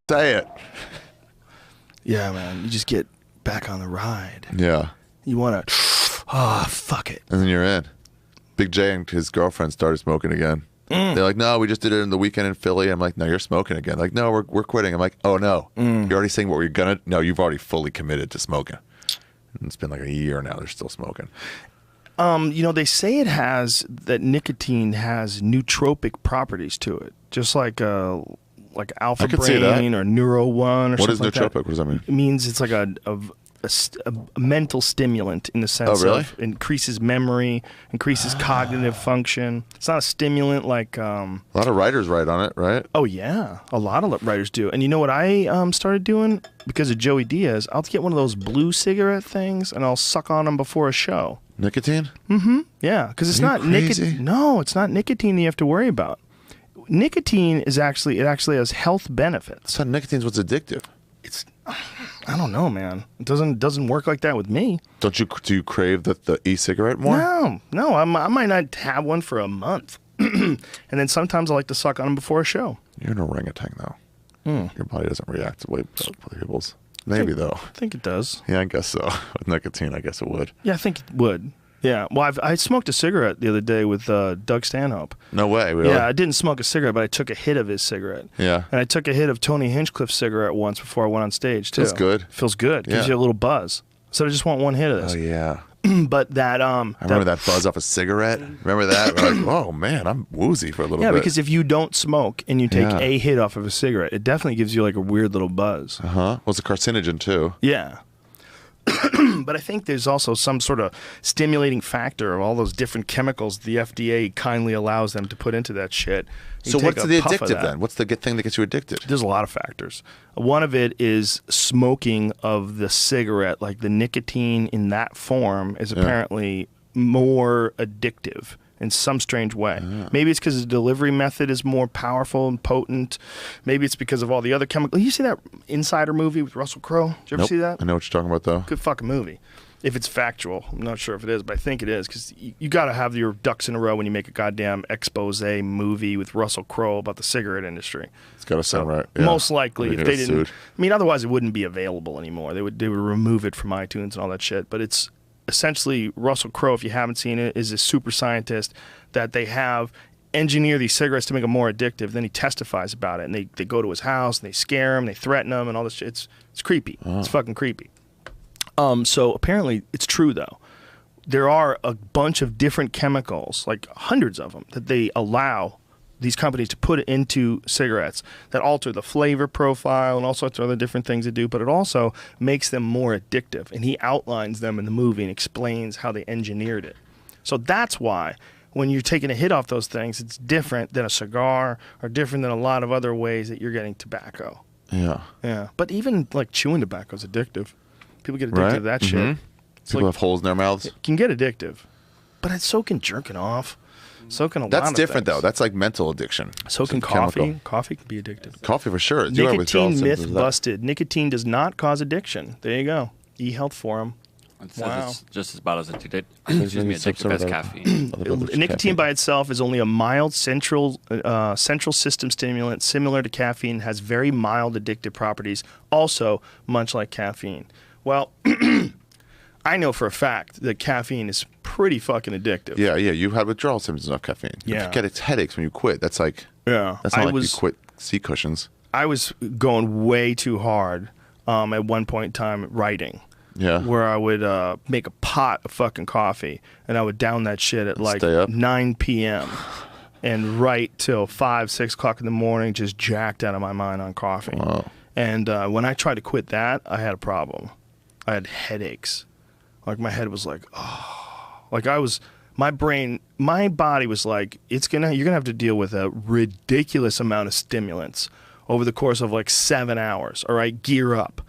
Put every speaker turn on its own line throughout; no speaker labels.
Say it.
Yeah, man. You just get back on the ride.
Yeah.
You want to, fuck it.
And then you're in. Big J and his girlfriend started smoking again. They're like, no, we just did it in the weekend in Philly. I'm like, no, you're smoking again. Like, no, we're quitting. I'm like, oh, no. You're already saying what we're going to. No, you've already fully committed to smoking. And it's been like a year now. They're still smoking.
You know, they say that nicotine has nootropic properties to it. Just like Alpha Brain or Neuro One or something like that.
What is nootropic? What does that mean?
It means it's like a mental stimulant in the sense of increases memory, increases cognitive function. It's not a stimulant like...
a lot of writers write on it, right?
Oh, yeah. A lot of writers do. And you know what I started doing? Because of Joey Diaz, I'll get one of those blue cigarette things and I'll suck on them before a show.
Nicotine?
Mm-hmm. Yeah, because it's not nicotine. No, it's not nicotine that you have to worry about. Nicotine is actually has health benefits.
I thought nicotine's what's addictive.
I don't know, man. It doesn't work like that with me.
Do you crave the e-cigarette more?
No. I might not have one for a month, and then sometimes I like to suck on them before a show.
You're an orangutan, though. Your body doesn't react the way other people's. Maybe though.
I think it does.
Yeah, I guess so. With nicotine, I guess it would.
Yeah, I think it would. Yeah. Well, I smoked a cigarette the other day with Doug Stanhope.
No way, really?
Yeah, I didn't smoke a cigarette, but I took a hit of his cigarette.
Yeah.
And I took a hit of Tony Hinchcliffe's cigarette once before I went on stage, too.
Feels good.
Feels good. Gives you a little buzz. So I just want one hit of this.
Oh, yeah.
But that...
I remember that buzz off a cigarette. Remember that? We're like, oh, man, I'm woozy for a little bit.
Yeah, because if you don't smoke and you take a hit off of a cigarette, it definitely gives you like a weird little buzz.
Uh-huh. Well, it's a carcinogen, too.
Yeah. But I think there's also some sort of stimulating factor of all those different chemicals the FDA kindly allows them to put into that shit.
So what's the addictive then? What's the thing that gets you addicted?
There's a lot of factors. One of it is smoking of the cigarette. Like the nicotine in that form is apparently more addictive in some strange way. Maybe it's because the delivery method is more powerful and potent. Maybe it's because of all the other chemicals. You see that Insider movie with Russell Crowe? Did you ever see that?
I know what you're talking about, though.
Good fucking movie. If it's factual. I'm not sure if it is, but I think it is, because you got to have your ducks in a row when you make a goddamn expose movie with Russell Crowe about the cigarette industry.
It's got to sound right. Yeah.
Most likely, if they didn't... I mean, otherwise it wouldn't be available anymore. They would remove it from iTunes and all that shit, but it's... Essentially, Russell Crowe, if you haven't seen it, is a super scientist that they have engineer these cigarettes to make them more addictive. Then he testifies about it, and they go to his house, and they scare him, they threaten him, and all this shit. It's creepy. It's fucking creepy. So apparently, it's true, though. There are a bunch of different chemicals, like hundreds of them, that they allow these companies to put into cigarettes that alter the flavor profile and all sorts of other different things they do, but it also makes them more addictive. And he outlines them in the movie and explains how they engineered it. So that's why when you're taking a hit off those things, it's different than a cigar or different than a lot of other ways that you're getting tobacco.
Yeah.
Yeah. But even like chewing tobacco is addictive. People get addicted to that shit.
People have holes in their mouths.
It can get addictive. But so can jerking off. So can a lot of
That's different,
things.
though. That's like mental addiction.
So can coffee. Chemical. Coffee can be addictive.
Coffee for sure.
Nicotine myth busted. Nicotine does not cause addiction. There you go. eHealth Forum.
It says it's just about as addictive as caffeine.
Nicotine by itself is only a mild central system stimulant similar to caffeine, has very mild addictive properties, also much like caffeine. Well, I know for a fact that caffeine is pretty fucking addictive.
Yeah. You've had withdrawal symptoms of caffeine. You get its headaches when you quit. That's like, that's not like you quit seat cushions.
I was going way too hard at one point in time writing.
Yeah.
Where I would make a pot of fucking coffee and I would down that shit at like 9 p.m. and write till 5, 6 o'clock in the morning, just jacked out of my mind on coffee.
Wow.
And when I tried to quit that, I had a problem. I had headaches. Like my head was like, oh, like my body was like, you're gonna have to deal with a ridiculous amount of stimulants over the course of like 7 hours. All right, gear up.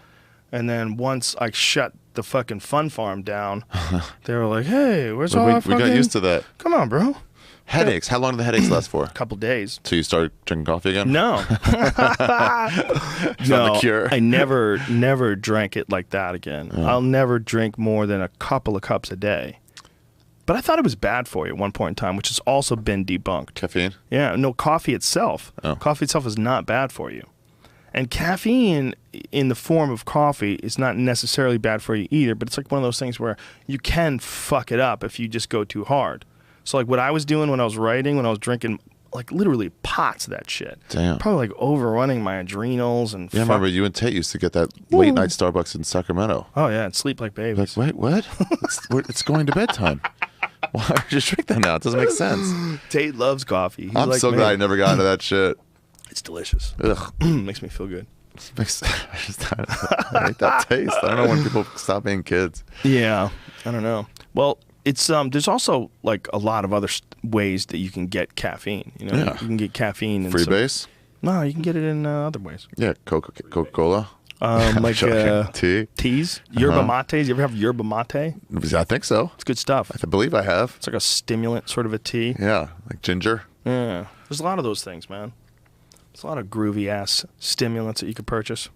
And then once I shut the fucking fun farm down, they were like, hey, where's all our fucking...
We got used to that.
Come on, bro.
Headaches. How long do the headaches last for?
A couple days.
So you started drinking coffee again?
No.
No, the cure.
I never drank it like that again. Oh. I'll never drink more than a couple of cups a day. But I thought it was bad for you at one point in time, which has also been debunked.
Caffeine?
Yeah. No, coffee itself.
Oh.
Coffee itself is not bad for you. And caffeine in the form of coffee is not necessarily bad for you either, but it's like one of those things where you can fuck it up if you just go too hard. So like what I was doing when I was writing, when I was drinking like literally pots of that shit.
Damn.
Probably like overrunning my adrenals and
Yeah, I remember you and Tate used to get that late night Starbucks in Sacramento.
Oh yeah, and sleep like babies.
Like, wait, what? It's going to bedtime. Why would you drink that now? It doesn't make sense.
Tate loves coffee. He's
I'm
like
so
me.
glad I never got into that shit.
It's delicious.
Ugh.
Makes me feel good.
I hate that taste. I don't know when people stop being kids.
Yeah, I don't know. Well, it's there's also like a lot of other ways that you can get caffeine. You know,
Yeah.
you can get caffeine in
Freebase?
No, you can get it in other ways.
Yeah, Coca-Cola.
Like
tea.
teas, yerba mates. You ever have yerba mate?
I think so.
It's good stuff.
I believe I have.
It's like a stimulant sort of a tea.
Yeah, like ginger.
Yeah, there's a lot of those things, man. There's a lot of groovy ass stimulants that you could purchase.